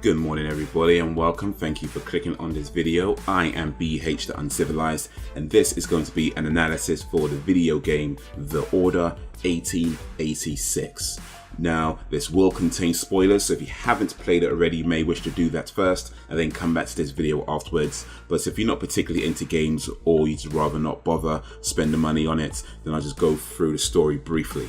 Good morning everybody and welcome. Thank you for clicking on this video. I am BH the Uncivilized and this is going to be an analysis for the video game The Order 1886. Now this will contain spoilers, so if you haven't played it already you may wish to do that first and then come back to this video afterwards. But if you're not particularly into games or you'd rather not bother spend the money on it, then I'll just go through the story briefly.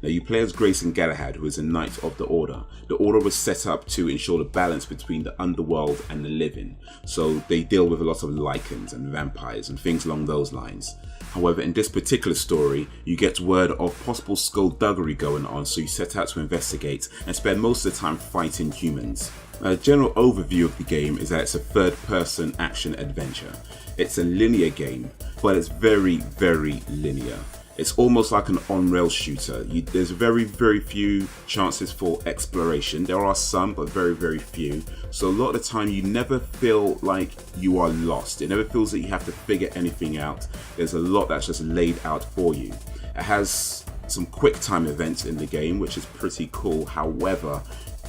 Now you play as Grayson Galahad, who is a knight of the Order. The Order was set up to ensure the balance between the underworld and the living. So they deal with a lot of lycans and vampires and things along those lines. However, in this particular story, you get word of possible skullduggery going on, so you set out to investigate and spend most of the time fighting humans. Now, the general overview of the game is that it's a third-person action adventure. It's a linear game, but it's very, very linear. It's almost like an on-rail shooter. There's very few chances for exploration. There are some, but very few. So a lot of the time you never feel like you are lost. It never feels that you have to figure anything out. There's a lot that's just laid out for you. It has some quick time events in the game, which is pretty cool. However,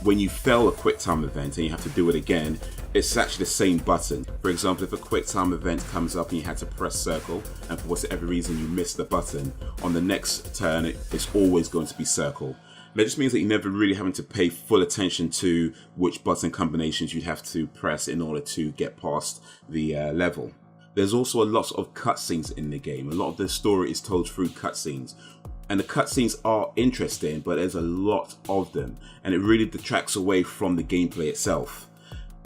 when you fail a quick time event and you have to do it again, it's actually the same button. For example, if a quick time event comes up and you had to press circle and for whatever reason you missed the button, on the next turn it's always going to be circle. That just means that you're never really having to pay full attention to which button combinations you'd have to press in order to get past the level. There's also a lot of cutscenes in the game. A lot of the story is told through cutscenes. And the cutscenes are interesting, but there's a lot of them, and it really detracts away from the gameplay itself.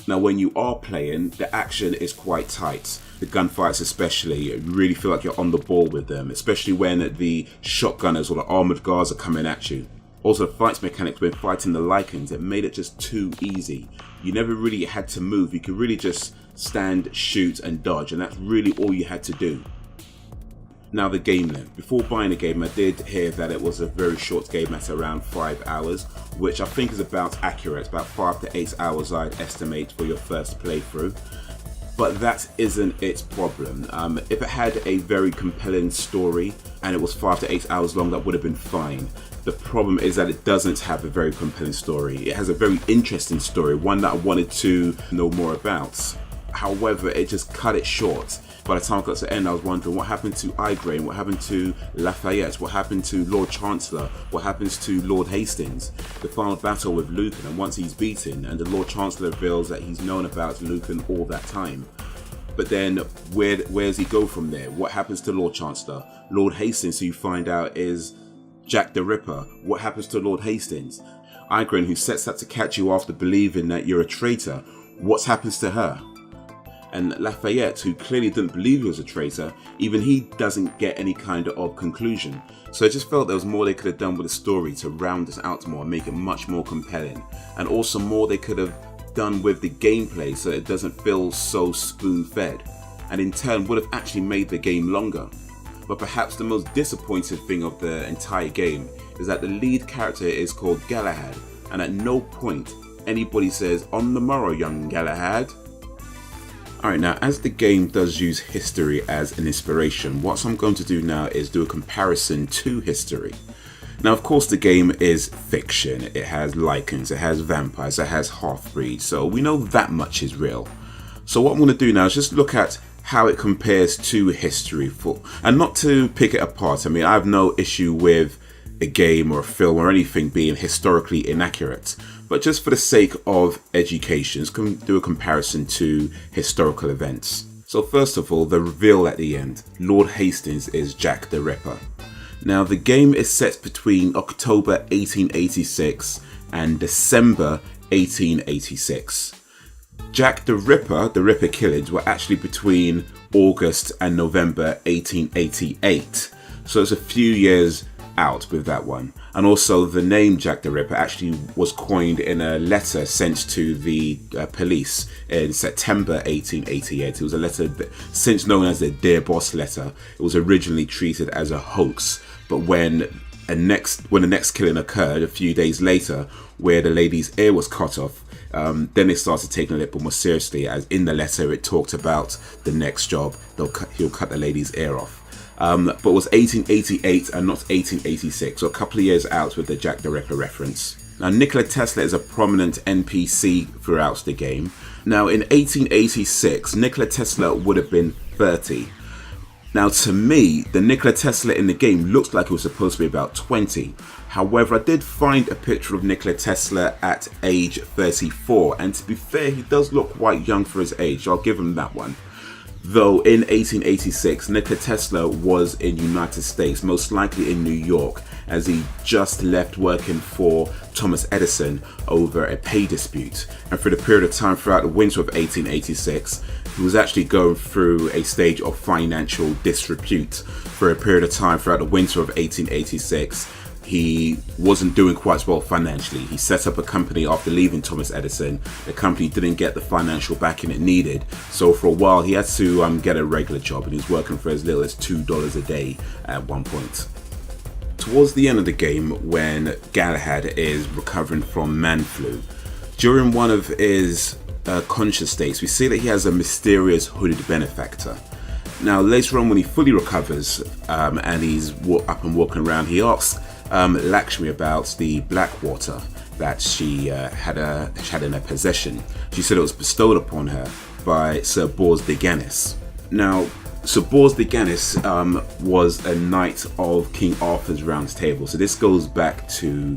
Now, when you are playing, the action is quite tight. The gunfights especially, you really feel like you're on the ball with them, especially when the shotgunners or the armored guards are coming at you. Also, the fights mechanics when fighting the lycans, it made it just too easy. You never really had to move. You could really just stand, shoot, and dodge, and that's really all you had to do. Now the game then. Before buying the game, I did hear that it was a very short game at around 5 hours, which I think is about accurate. About 5 to 8 hours I'd estimate for your first playthrough. But that isn't its problem. If it had a very compelling story and it was 5 to 8 hours long, that would have been fine. The problem is that it doesn't have a very compelling story. It has a very interesting story, one that I wanted to know more about. However, it just cut it short. By the time I got to the end, I was wondering what happened to Igraine, what happened to Lafayette, what happened to Lord Chancellor, what happens to Lord Hastings, the final battle with Lucan, and once he's beaten, and the Lord Chancellor reveals that he's known about Lucan all that time. But then, where does he go from there? What happens to Lord Chancellor? Lord Hastings, who you find out is Jack the Ripper. What happens to Lord Hastings? Igraine, who sets out to catch you after believing that you're a traitor. What happens to her? And Lafayette, who clearly didn't believe he was a traitor, even he doesn't get any kind of conclusion. So I just felt there was more they could have done with the story to round this out more and make it much more compelling. And also more they could have done with the gameplay so it doesn't feel so spoon-fed. And in turn would have actually made the game longer. But perhaps the most disappointing thing of the entire game is that the lead character is called Galahad. And at no point anybody says, "On the morrow, young Galahad." Alright, now as the game does use history as an inspiration, what I'm going to do now is do a comparison to history. Now of course the game is fiction, it has lycans, it has vampires, it has half-breeds, so we know that much is real. So what I'm going to do now is just look at how it compares to history, and not to pick it apart. I mean, I have no issue with a game or a film or anything being historically inaccurate, but just for the sake of education, let's do a comparison to historical events. So first of all, the reveal at the end. Lord Hastings is Jack the Ripper. Now the game is set between October 1886 and December 1886. Jack the Ripper killings were actually between August and November 1888. So it's a few years out with that one. And also the name Jack the Ripper actually was coined in a letter sent to the police in September 1888. It was a letter since known as the Dear Boss letter. It was originally treated as a hoax, but when the next killing occurred a few days later, where the lady's ear was cut off, then they started taking it a little more seriously, as in the letter it talked about the next job, he'll cut the lady's ear off. But it was 1888 and not 1886, so a couple of years out with the Jack the Ripper reference. Now, Nikola Tesla is a prominent NPC throughout the game. Now, in 1886, Nikola Tesla would have been 30. Now, to me, the Nikola Tesla in the game looks like he was supposed to be about 20. However, I did find a picture of Nikola Tesla at age 34, and to be fair, he does look quite young for his age. I'll give him that one. Though in 1886, Nikola Tesla was in the United States, most likely in New York, as he just left working for Thomas Edison over a pay dispute. And for the period of time throughout the winter of 1886, he was actually going through a stage of financial disrepute. For a period of time throughout the winter of 1886, he wasn't doing quite well financially. He set up a company after leaving Thomas Edison. The company didn't get the financial backing it needed, so for a while he had to get a regular job, and he was working for as little as $2 a day at one point. Towards the end of the game, when Galahad is recovering from man flu, during one of his conscious states, we see that he has a mysterious hooded benefactor. Now later on, when he fully recovers and he's up and walking around, he asks Lakshmi about the black water that she had in her possession. She said it was bestowed upon her by Sir Bors de Ganis. Now, Sir Bors de Ganis was a knight of King Arthur's Round Table, so this goes back to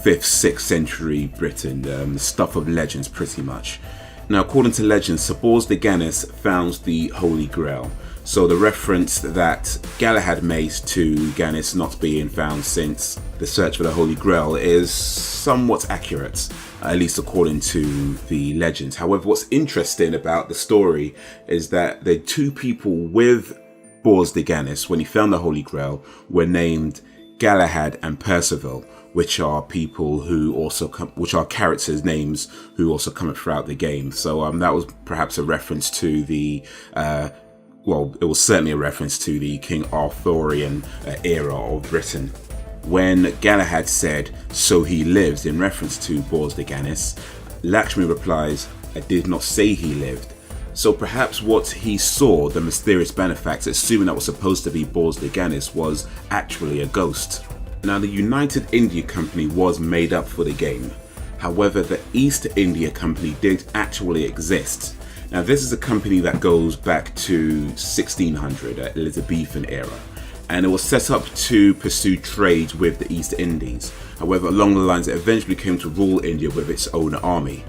5th, 6th century Britain, stuff of legends pretty much. Now, according to legends, Sir Bors de Ganis found the Holy Grail. So the reference that Galahad made to Ganis not being found since the search for the Holy Grail is somewhat accurate, at least according to the legends. However, what's interesting about the story is that the two people with Bors de Ganis, when he found the Holy Grail, were named Galahad and Percival, which are people who also which are characters' names who also come up throughout the game. So that was perhaps a reference to the well, it was certainly a reference to the King Arthurian era of Britain. When Galahad said, "So he lives," in reference to Bors de Ganis, Lakshmi replies, "I did not say he lived." So perhaps what he saw, the mysterious benefactor, assuming that was supposed to be Bors de Ganis, was actually a ghost. Now, the United India Company was made up for the game. However, the East India Company did actually exist. Now, this is a company that goes back to 1600, Elizabethan era, and it was set up to pursue trade with the East Indies. However, along the lines, it eventually came to rule India with its own army.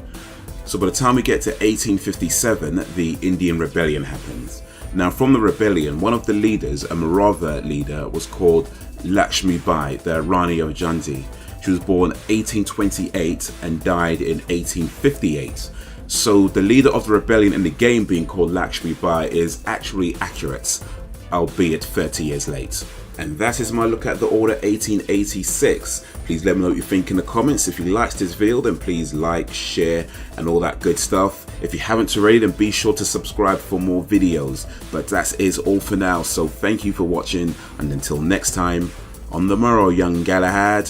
So by the time we get to 1857, the Indian Rebellion happens. Now, from the rebellion, one of the leaders, a Maratha leader, was called Lakshmi Bai, the Rani of Jhansi. She was born 1828 and died in 1858. So the leader of the rebellion in the game being called Lakshmi Bai is actually accurate, albeit 30 years late. And that is my look at the Order 1886. Please let me know what you think in the comments. If you liked this video, then please like, share, and all that good stuff. If you haven't already, then be sure to subscribe for more videos. But that is all for now, so thank you for watching, and until next time, on the morrow, young Galahad.